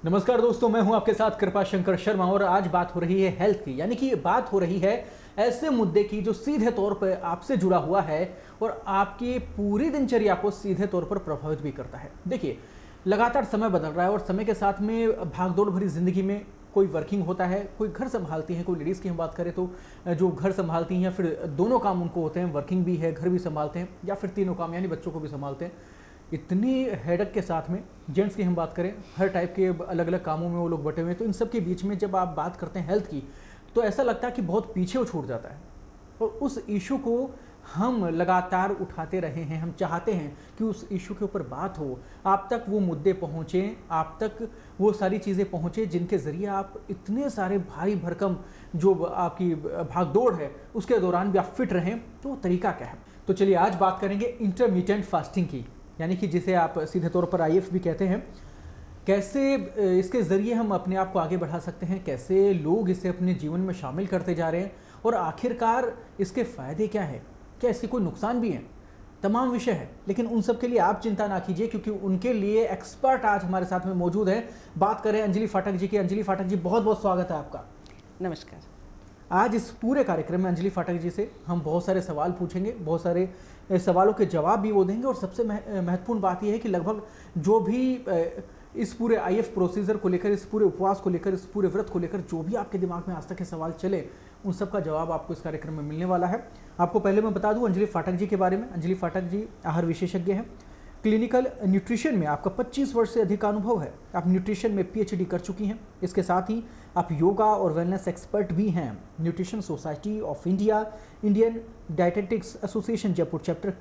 नमस्कार दोस्तों, मैं हूं आपके साथ कृपा शंकर शर्मा और आज बात हो रही है हेल्थ की। यानी कि बात हो रही है ऐसे मुद्दे की जो सीधे तौर पर आपसे जुड़ा हुआ है और आपकी पूरी दिनचर्या को सीधे तौर पर प्रभावित भी करता है। देखिए, लगातार समय बदल रहा है और समय के साथ में भागदौड़ भरी जिंदगी में कोई वर्किंग होता है, कोई घर संभालती हैं, कोई लेडीज़ की हम बात करें तो जो घर संभालती हैं या फिर दोनों काम उनको होते हैं, वर्किंग भी है, घर भी संभालते हैं या फिर तीनों काम यानी बच्चों को भी संभालते हैं। इतनी हेडक के साथ में जेंट्स की हम बात करें, हर टाइप के अलग अलग कामों में वो लोग बटे हुए हैं। तो इन सब के बीच में जब आप बात करते हैं हेल्थ की, तो ऐसा लगता है कि बहुत पीछे वो छूट जाता है और उस इशू को हम लगातार उठाते रहे हैं। हम चाहते हैं कि उस इशू के ऊपर बात हो, आप तक वो मुद्दे पहुँचें, आप तक वो सारी चीज़ें पहुँचें जिनके ज़रिए आप इतने सारे भारी भरकम जो आपकी भागदौड़ है उसके दौरान भी आप फिट रहें। तो वो तरीका क्या है? तो चलिए आज बात करेंगे इंटरमिटेंट फास्टिंग की, यानी कि जिसे आप सीधे तौर पर आईएफ भी कहते हैं। कैसे इसके ज़रिए हम अपने आप को आगे बढ़ा सकते हैं, कैसे लोग इसे अपने जीवन में शामिल करते जा रहे हैं और आखिरकार इसके फ़ायदे क्या है, क्या इसके कोई नुकसान भी हैं। तमाम विषय है, लेकिन उन सब के लिए आप चिंता ना कीजिए क्योंकि उनके लिए एक्सपर्ट आज हमारे साथ में मौजूद है। बात करें अंजलि फाटक जी की। अंजलि फाटक जी, बहुत बहुत स्वागत है आपका। नमस्कार। आज इस पूरे कार्यक्रम में अंजलि फाटक जी से हम बहुत सारे सवाल पूछेंगे, बहुत सारे सवालों के जवाब भी वो देंगे और सबसे महत्वपूर्ण बात यह है कि लगभग जो भी इस पूरे आईएफ प्रोसीजर को लेकर, इस पूरे उपवास को लेकर, इस पूरे व्रत को लेकर जो भी आपके दिमाग में आज तक के सवाल चले, उन सब का जवाब आपको इस कार्यक्रम में मिलने वाला है। आपको पहले मैं बता दूं अंजलि फाटक जी के बारे में। अंजलि फाटक जी आहार विशेषज्ञ हैं। क्लिनिकल न्यूट्रिशन में आपका 25 वर्ष से अधिक का अनुभव है। आप न्यूट्रिशन में पीएचडी कर चुकी हैं। इसके साथ ही आप योगा और वेलनेस एक्सपर्ट भी हैं। Nutrition society of India, Indian dietetics association Jaipur chapter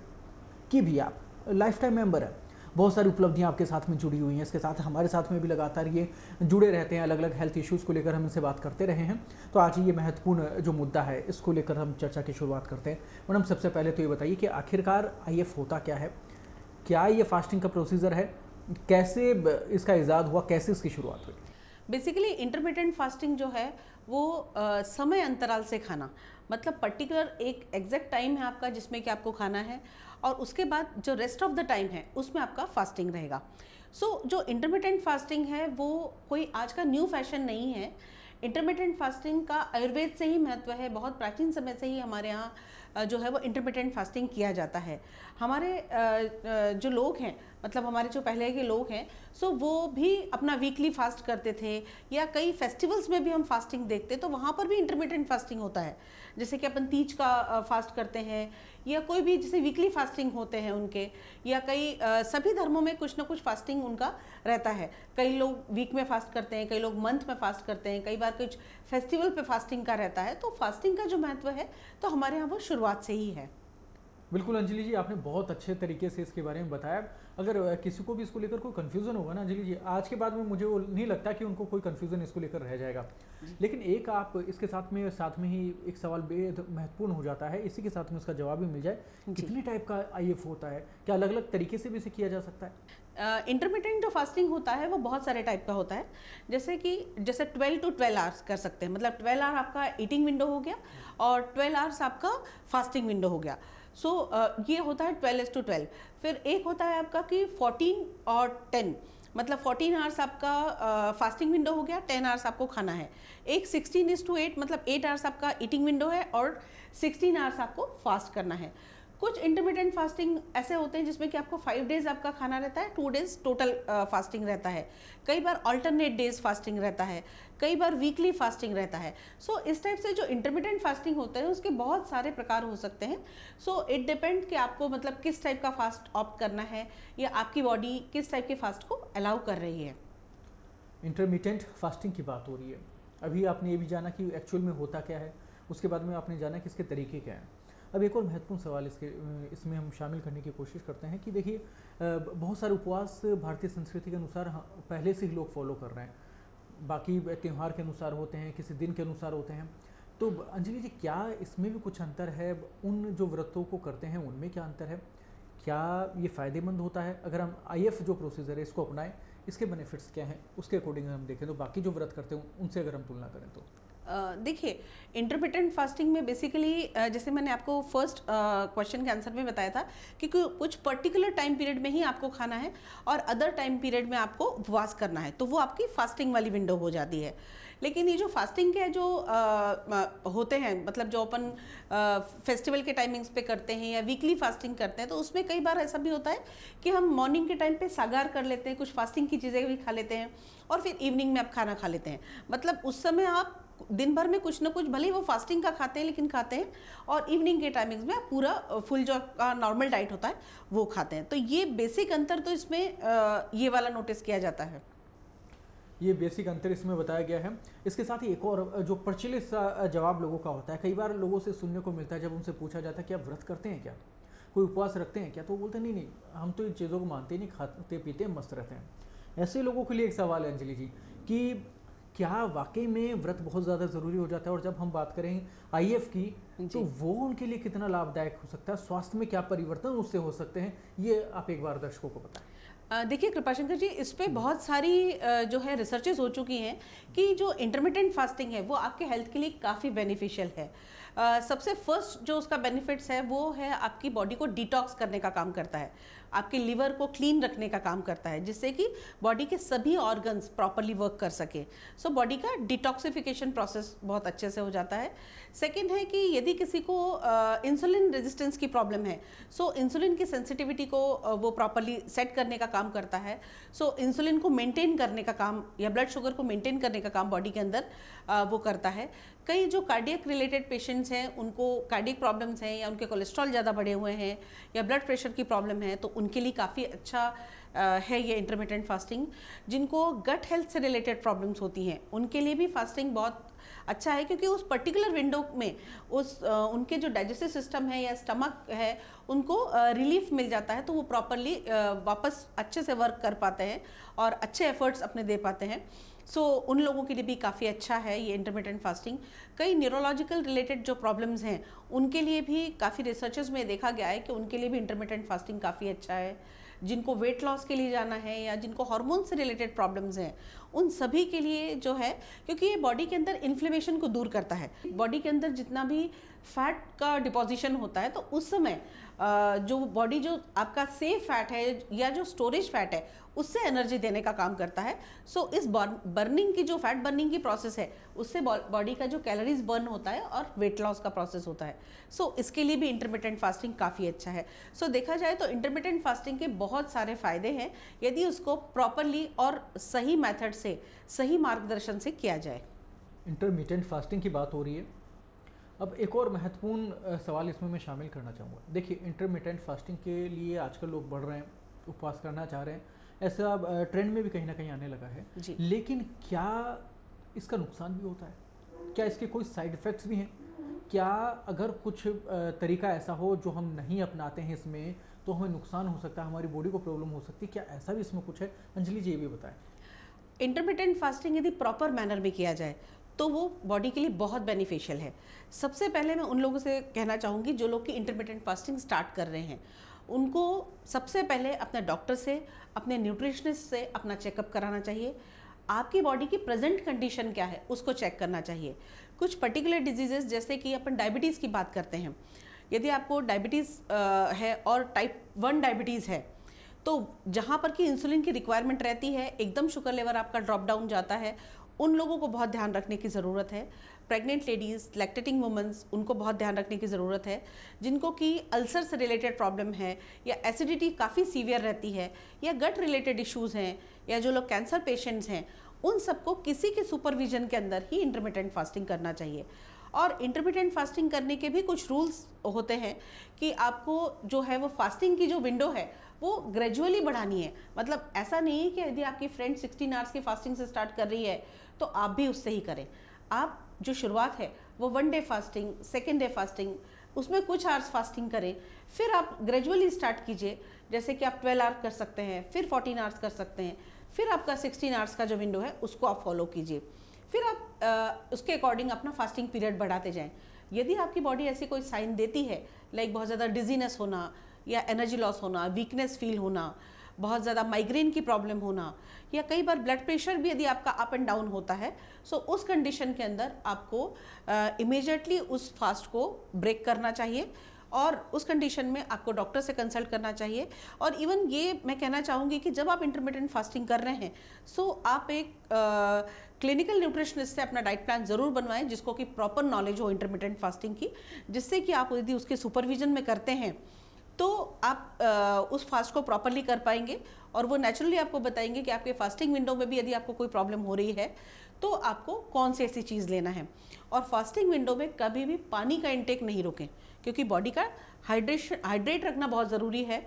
की भी आप लाइफ टाइम मेंबर हैं। बहुत सारी उपलब्धियां आपके साथ में जुड़ी हुई हैं। इसके साथ हमारे साथ में भी लगातार ये जुड़े रहते हैं, अलग अलग हेल्थ इश्यूज़ को लेकर हम इनसे बात करते रहे हैं। तो आज ये महत्वपूर्ण जो मुद्दा है इसको लेकर हम चर्चा की शुरुआत करते हैं। मैडम, सबसे पहले तो ये बताइए कि आखिरकार आईएफ होता क्या है, क्या ये फास्टिंग का प्रोसीजर है, कैसे इसका इजाद हुआ, कैसे इसकी शुरुआत हुई? बेसिकली इंटरमिटेंट फास्टिंग जो है वो समय अंतराल से खाना, मतलब पर्टिकुलर एक एग्जैक्ट टाइम है आपका जिसमें कि आपको खाना है और उसके बाद जो रेस्ट ऑफ द टाइम है उसमें आपका फास्टिंग रहेगा। जो इंटरमिटेंट फास्टिंग है वो कोई आज का न्यू फैशन नहीं है। इंटरमिटेंट फास्टिंग का आयुर्वेद से ही महत्व है। बहुत प्राचीन समय से ही हमारे यहाँ जो है वो इंटरमिटेंट फास्टिंग किया जाता है। हमारे जो लोग हैं, मतलब हमारे जो पहले के लोग हैं, वो भी अपना वीकली फास्ट करते थे या कई फेस्टिवल्स में भी हम फास्टिंग देखते तो वहाँ पर भी इंटरमिटेंट फास्टिंग होता है। जैसे कि अपन तीज का फास्ट करते हैं या कोई भी जैसे वीकली फास्टिंग होते हैं उनके, या कई सभी धर्मों में कुछ ना कुछ फास्टिंग उनका रहता है। कई लोग वीक में फास्ट करते हैं, कई लोग मंथ में फास्ट करते हैं, कई बार कुछ फेस्टिवल पे फास्टिंग का रहता है। तो फास्टिंग का जो महत्व है तो हमारे यहाँ वो शुरुआत से ही है। बिल्कुल अंजलि जी, आपने बहुत अच्छे तरीके से इसके बारे में बताया। अगर किसी को भी इसको लेकर कोई कन्फ्यूज़न होगा ना अंजलि जी, आज के बाद में मुझे वो नहीं लगता कि उनको कोई कन्फ्यूज़न इसको लेकर रह जाएगा। लेकिन एक आप इसके साथ में ही एक सवाल बेहद महत्वपूर्ण हो जाता है, इसी के साथ में उसका जवाब भी मिल जाए। कितने टाइप का आईएफ होता है, क्या अलग अलग तरीके से भी इसे किया जा सकता है? इंटरमिटेंट जो फास्टिंग होता है वो बहुत सारे टाइप का होता है। जैसे 12 to 12 आवर्स कर सकते हैं, मतलब 12 आवर आपका ईटिंग विंडो हो गया और 12 आवर्स आपका फास्टिंग विंडो हो गया। ये होता है 12:12। फिर एक होता है आपका कि 14 और 10, मतलब 14 आवर्स आपका फास्टिंग विंडो हो गया, 10 आवर्स आपको खाना है। एक 16:8, मतलब 8 आवर्स आपका ईटिंग विंडो है और 16 आवर्स आपको फास्ट करना है। कुछ इंटरमिटेंट फास्टिंग ऐसे होते हैं जिसमें कि आपको 5 डेज आपका खाना रहता है, 2 डेज टोटल फास्टिंग रहता है। कई बार अल्टरनेट डेज फास्टिंग रहता है, कई बार वीकली फास्टिंग रहता है। इस टाइप से जो इंटरमिटेंट फास्टिंग होता है उसके बहुत सारे प्रकार हो सकते हैं। इट डिपेंड कि आपको मतलब किस टाइप का फास्ट ऑप्ट करना है या आपकी बॉडी किस टाइप के फास्ट को अलाउ कर रही है। इंटरमिटेंट फास्टिंग की बात हो रही है। अभी आपने ये भी जाना कि एक्चुअल में होता क्या है, उसके बाद में आपने जाना कि इसके तरीके क्या हैं। अब एक और महत्वपूर्ण सवाल इसमें हम शामिल करने की कोशिश करते हैं कि देखिए, बहुत सारे उपवास भारतीय संस्कृति के अनुसार पहले से ही लोग फॉलो कर रहे हैं। बाकी त्यौहार के अनुसार होते हैं, किसी दिन के अनुसार होते हैं। तो अंजलि जी, क्या इसमें भी कुछ अंतर है? उन जो व्रतों को करते हैं उनमें क्या अंतर है? क्या ये फ़ायदेमंद होता है अगर हम आईएफ जो प्रोसीजर है इसको अपनाएं? इसके बेनिफिट्स क्या हैं उसके अकॉर्डिंग हम देखें तो बाकी जो व्रत करते हैं उनसे अगर हम तुलना करें तो देखिए, इंटरमिटेंट फास्टिंग में बेसिकली जैसे मैंने आपको फर्स्ट क्वेश्चन के आंसर में बताया था कि कुछ पर्टिकुलर टाइम पीरियड में ही आपको खाना है और अदर टाइम पीरियड में आपको उपवास करना है, तो वो आपकी फास्टिंग वाली विंडो हो जाती है। लेकिन ये जो फास्टिंग के जो होते हैं, मतलब जो अपन फेस्टिवल के टाइमिंग्स पे करते हैं या वीकली फास्टिंग करते हैं, तो उसमें कई बार ऐसा भी होता है कि हम मॉर्निंग के टाइम पे सागार कर लेते हैं, कुछ फास्टिंग की चीज़ें भी खा लेते हैं और फिर इवनिंग में आप खाना खा लेते हैं। मतलब उस समय आप दिन भर में कुछ ना कुछ, भले ही वो फास्टिंग का खाते हैं लेकिन खाते हैं, और इवनिंग के टाइमिंग्स में आप पूरा फुल जो आपका नॉर्मल डाइट होता है वो खाते हैं। तो ये बेसिक अंतर तो इसमें ये वाला नोटिस किया जाता है। ये बेसिक अंतर इसमें बताया गया है। इसके साथ ही एक और जो प्रचलित सा जवाब लोगों का होता है, कई बार लोगों से सुनने को मिलता है जब उनसे पूछा जाता है कि आप व्रत करते हैं क्या, कोई उपवास रखते हैं क्या, तो वो बोलते हैं नहीं नहीं हम तो इन चीज़ों को मानते नहीं, खाते पीते मस्त रहते हैं। ऐसे लोगों के लिए एक सवाल है अंजलि जी कि क्या वाकई में व्रत बहुत ज़्यादा ज़रूरी हो जाता है, और जब हम बात करें आईएफ की तो वो उनके लिए कितना लाभदायक हो सकता है, स्वास्थ्य में क्या परिवर्तन उससे हो सकते हैं, ये आप एक बार दर्शकों को बताएं। देखिए कृपाशंकर जी, इस पे बहुत सारी जो है रिसर्चेस हो चुकी हैं कि जो इंटरमिटेंट फास्टिंग है वो आपके हेल्थ के लिए काफ़ी बेनिफिशियल है। सबसे फर्स्ट जो उसका बेनिफिट्स है वो है आपकी बॉडी को डिटॉक्स करने का काम करता है, आपके लिवर को क्लीन रखने का काम करता है, जिससे कि बॉडी के सभी ऑर्गन्स प्रॉपरली वर्क कर सके। सो बॉडी का डिटॉक्सिफिकेशन प्रोसेस बहुत अच्छे से हो जाता है। सेकेंड है कि यदि किसी को इंसुलिन रेजिस्टेंस की प्रॉब्लम है, सो इंसुलिन की सेंसिटिविटी को वो प्रॉपरली सेट करने का काम करता है। सो इंसुलिन को मेंटेन करने का काम या ब्लड शुगर को मेंटेन करने का काम बॉडी के अंदर वो करता है। कई जो कार्डियक रिलेटेड पेशेंट्स हैं, उनको कार्डियक प्रॉब्लम्स हैं या उनके कोलेस्ट्रॉल ज़्यादा बढ़े हुए हैं या ब्लड प्रेशर की प्रॉब्लम है, तो उनके लिए काफ़ी अच्छा है ये इंटरमिटेंट फास्टिंग। जिनको गट हेल्थ से रिलेटेड प्रॉब्लम्स होती हैं उनके लिए भी फास्टिंग बहुत अच्छा है, क्योंकि उस पर्टिकुलर विंडो में उनके जो डाइजेस्टिव सिस्टम है या स्टमक है उनको रिलीफ मिल जाता है, तो वो प्रॉपरली वापस अच्छे से वर्क कर पाते हैं और अच्छे एफर्ट्स अपने दे पाते हैं। सो उन लोगों के लिए भी काफ़ी अच्छा है ये इंटरमिटेंट फास्टिंग। कई न्यूरोलॉजिकल रिलेटेड जो प्रॉब्लम्स हैं उनके लिए भी काफ़ी रिसर्चेस में देखा गया है कि उनके लिए भी इंटरमिटेंट फास्टिंग काफ़ी अच्छा है। जिनको वेट लॉस के लिए जाना है या जिनको हार्मोन से रिलेटेड प्रॉब्लम्स हैं, उन सभी के लिए जो है, क्योंकि ये बॉडी के अंदर इन्फ्लेमेशन को दूर करता है। बॉडी के अंदर जितना भी फैट का डिपोजिशन होता है, तो उस समय जो बॉडी जो आपका सेफ फैट है या जो स्टोरेज फैट है उससे एनर्जी देने का काम करता है। सो इस बर्निंग की जो फैट बर्निंग की प्रोसेस है उससे बॉडी का जो कैलोरीज बर्न होता है और वेट लॉस का प्रोसेस होता है। सो इसके लिए भी इंटरमिटेंट फास्टिंग काफ़ी अच्छा है। सो देखा जाए तो इंटरमिटेंट फास्टिंग के बहुत सारे फायदे हैं यदि उसको प्रॉपरली और सही मेथड से, सही मार्गदर्शन से किया जाए। इंटरमिटेंट फास्टिंग की बात हो रही है, अब एक और महत्वपूर्ण सवाल इसमें मैं शामिल करना चाहूँगा। देखिए, इंटरमिटेंट फास्टिंग के लिए आजकल लोग बढ़ रहे हैं, उपवास करना चाह रहे हैं, ऐसा ट्रेंड में भी कहीं ना कहीं आने लगा है जी। लेकिन क्या इसका नुकसान भी होता है? क्या इसके कोई साइड इफ़ेक्ट्स भी हैं? क्या अगर कुछ तरीका ऐसा हो जो हम नहीं अपनाते हैं इसमें तो हमें नुकसान हो सकता है, हमारी बॉडी को प्रॉब्लम हो सकती है, क्या ऐसा भी इसमें कुछ है? अंजलि जी ये भी बताएं। इंटरमिटेंट फास्टिंग यदि प्रॉपर मैनर में किया जाए तो वो बॉडी के लिए बहुत बेनिफिशियल है। सबसे पहले मैं उन लोगों से कहना चाहूँगी जो लोग कि इंटरमिटेंट फास्टिंग स्टार्ट कर रहे हैं, उनको सबसे पहले अपने डॉक्टर से, अपने न्यूट्रिशनिस्ट से अपना चेकअप कराना चाहिए। आपकी बॉडी की प्रेजेंट कंडीशन क्या है उसको चेक करना चाहिए। कुछ पर्टिकुलर डिजीजेस जैसे कि अपन डायबिटीज़ की बात करते हैं, यदि आपको डायबिटीज़ है और टाइप 1 डायबिटीज़ है, तो जहाँ पर कि इंसुलिन की रिक्वायरमेंट रहती है, एकदम शुगर लेवल आपका ड्रॉप डाउन जाता है, उन लोगों को बहुत ध्यान रखने की ज़रूरत है। प्रेग्नेंट लेडीज़, लैक्टेटिंग वुमेंस, उनको बहुत ध्यान रखने की ज़रूरत है। जिनको कि अल्सर से रिलेटेड प्रॉब्लम है या एसिडिटी काफ़ी सीवियर रहती है या गट रिलेटेड इश्यूज़ हैं या जो लोग कैंसर पेशेंट्स हैं, उन सबको किसी के सुपरविजन के अंदर ही इंटरमिटेंट फास्टिंग करना चाहिए। और इंटरमिटेंट फास्टिंग करने के भी कुछ रूल्स होते हैं कि आपको जो है वो फास्टिंग की जो विंडो है वो ग्रेजुअली बढ़ानी है। मतलब ऐसा नहीं है कि यदि आपकी फ्रेंड 16 आवर्स की फास्टिंग से स्टार्ट कर रही है तो आप भी उससे ही करें। आप जो शुरुआत है वो 1 day fasting, 2nd day fasting, उसमें कुछ आवर्स फास्टिंग करें, फिर आप ग्रेजुअली स्टार्ट कीजिए। जैसे कि आप 12 आवर्स कर सकते हैं, फिर 14 आवर्स कर सकते हैं, फिर आपका 16 आवर्स का जो विंडो है उसको आप फॉलो कीजिए। फिर आप उसके अकॉर्डिंग अपना फास्टिंग पीरियड बढ़ाते जाएं। यदि आपकी बॉडी ऐसी कोई साइन देती है, लाइक बहुत ज़्यादा डिजीनेस होना या एनर्जी लॉस होना, वीकनेस फील होना, बहुत ज़्यादा माइग्रेन की प्रॉब्लम होना, या कई बार ब्लड प्रेशर भी यदि आपका अप एंड डाउन होता है, सो उस कंडीशन के अंदर आपको इमीडिएटली उस फास्ट को ब्रेक करना चाहिए और उस कंडीशन में आपको डॉक्टर से कंसल्ट करना चाहिए। और इवन ये मैं कहना चाहूँगी कि जब आप इंटरमिटेंट फास्टिंग कर रहे हैं, सो आप एक क्लिनिकल न्यूट्रिशनिस्ट से अपना डाइट प्लान ज़रूर बनवाएं जिसको कि प्रॉपर नॉलेज हो इंटरमिटेंट फास्टिंग की, जिससे कि आप यदि उसके सुपरविजन में करते हैं तो आप उस फास्ट को प्रॉपरली कर पाएंगे और वो नेचुरली आपको बताएंगे कि आपके फास्टिंग विंडो में भी यदि आपको कोई प्रॉब्लम हो रही है तो आपको कौन सी ऐसी चीज़ लेना है। और फास्टिंग विंडो में कभी भी पानी का इंटेक नहीं रोकें, क्योंकि बॉडी का हाइड्रेट रखना बहुत ज़रूरी है।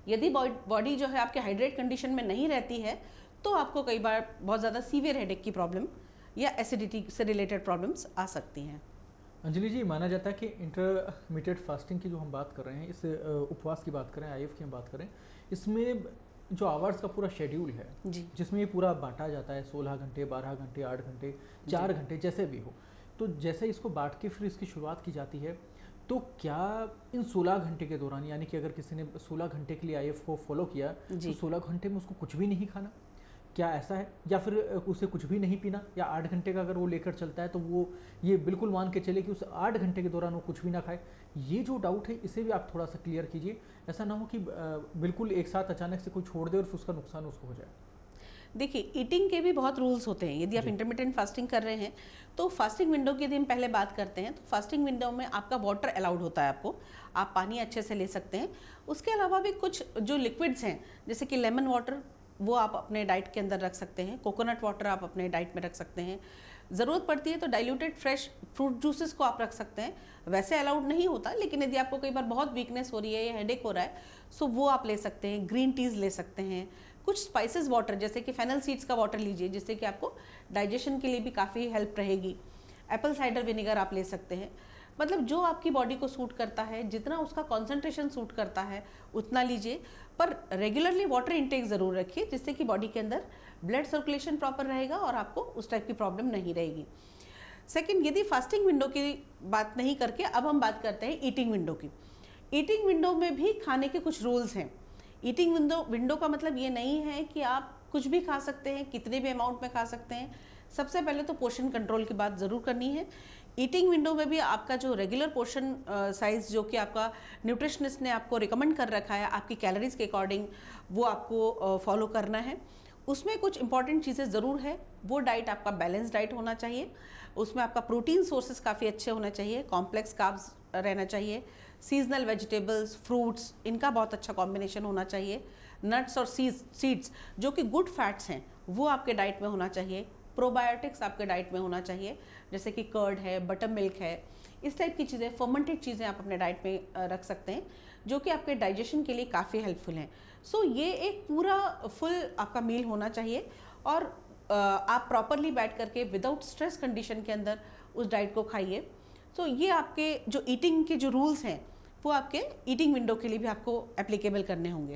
यदि बॉडी जो है आपके हाइड्रेट कंडीशन में नहीं रहती है तो आपको कई बार बहुत ज़्यादा सीवियर हेडेक की प्रॉब्लम या एसिडिटी से रिलेटेड प्रॉब्लम्स आ सकती हैं। अंजलि जी, माना जाता है कि इंटरमीडिएट फास्टिंग की जो हम बात कर रहे हैं, इस उपवास की बात करें, IF की हम बात करें, इसमें जो आवर्स का पूरा शेड्यूल है जी, जिसमें ये पूरा बांटा जाता है 16 घंटे, 12 घंटे, 8 घंटे, 4 घंटे, जैसे भी हो, तो जैसे इसको बांट के फिर इसकी शुरुआत की जाती है, तो क्या इन 16 घंटे के दौरान, यानी कि अगर किसी ने 16 घंटे के लिए IF को फॉलो किया तो 16 घंटे में उसको कुछ भी नहीं खाना, क्या ऐसा है? या फिर उसे कुछ भी नहीं पीना, या 8 घंटे का अगर वो लेकर चलता है तो वो ये बिल्कुल मान के चले कि उस 8 घंटे के दौरान वो कुछ भी ना खाए? ये जो डाउट है इसे भी आप थोड़ा सा क्लियर कीजिए, ऐसा ना हो कि बिल्कुल एक साथ अचानक से कोई छोड़ दे और फिर उसका नुकसान उसको हो जाए। देखिए, ईटिंग के भी बहुत रूल्स होते हैं। यदि आप इंटरमिटेंट फास्टिंग कर रहे हैं तो फास्टिंग विंडो की यदि हम पहले बात करते हैं तो फास्टिंग विंडो में आपका वाटर अलाउड होता है, आपको आप पानी अच्छे से ले सकते हैं। उसके अलावा भी कुछ जो लिक्विड्स हैं जैसे कि लेमन वाटर, वो आप अपने डाइट के अंदर रख सकते हैं। कोकोनट वाटर आप अपने डाइट में रख सकते हैं। ज़रूरत पड़ती है तो डाइल्यूटेड फ्रेश फ्रूट जूसेस को आप रख सकते हैं। वैसे अलाउड नहीं होता, लेकिन यदि आपको कई बार बहुत वीकनेस हो रही है या हेडेक हो रहा है, सो वो आप ले सकते हैं। ग्रीन टीज़ ले सकते हैं। कुछ स्पाइसेस वाटर जैसे कि फेनल सीड्स का वाटर लीजिए, जिससे कि आपको डाइजेशन के लिए भी काफ़ी हेल्प रहेगी। एप्पल साइडर विनेगर आप ले सकते हैं। मतलब जो आपकी बॉडी को सूट करता है, जितना उसका कॉन्सेंट्रेशन सूट करता है उतना लीजिए, पर रेगुलरली वाटर इंटेक ज़रूर रखिए, जिससे कि बॉडी के अंदर ब्लड सर्कुलेशन प्रॉपर रहेगा और आपको उस टाइप की प्रॉब्लम नहीं रहेगी। सेकंड, यदि फास्टिंग विंडो की बात नहीं करके अब हम बात करते हैं ईटिंग विंडो की। ईटिंग विंडो में भी खाने के कुछ रूल्स हैं। ईटिंग विंडो का मतलब ये नहीं है कि आप कुछ भी खा सकते हैं, कितने भी अमाउंट में खा सकते हैं। सबसे पहले तो पोर्शन कंट्रोल की बात ज़रूर करनी है। ईटिंग विंडो में भी आपका जो रेगुलर पोर्शन साइज़ जो कि आपका न्यूट्रिशनिस्ट ने आपको रिकमेंड कर रखा है आपकी कैलोरीज के अकॉर्डिंग, वो आपको फॉलो करना है। उसमें कुछ इंपॉर्टेंट चीज़ें ज़रूर है। वो डाइट आपका बैलेंस डाइट होना चाहिए। उसमें आपका प्रोटीन सोर्सेज काफ़ी अच्छे होना चाहिए, कॉम्प्लेक्स कार्ब्स रहना चाहिए, सीजनल वेजिटेबल्स, फ्रूट्स, इनका बहुत अच्छा कॉम्बिनेशन होना चाहिए। नट्स और सीड्स जो कि गुड फैट्स हैं वो आपके डाइट में होना चाहिए। प्रोबायोटिक्स आपके डाइट में होना चाहिए, जैसे कि कर्ड है, बटर मिल्क है, इस टाइप की चीज़ें, फर्मेंटेड चीज़ें आप अपने डाइट में रख सकते हैं जो कि आपके डाइजेशन के लिए काफ़ी हेल्पफुल हैं। सो ये एक पूरा फुल आपका मील होना चाहिए और आप प्रॉपरली बैठ करके विदाउट स्ट्रेस कंडीशन के अंदर उस डाइट को खाइए। तो ये आपके जो ईटिंग के जो रूल्स हैं वो आपके ईटिंग विंडो के लिए भी आपको एप्लीकेबल करने होंगे।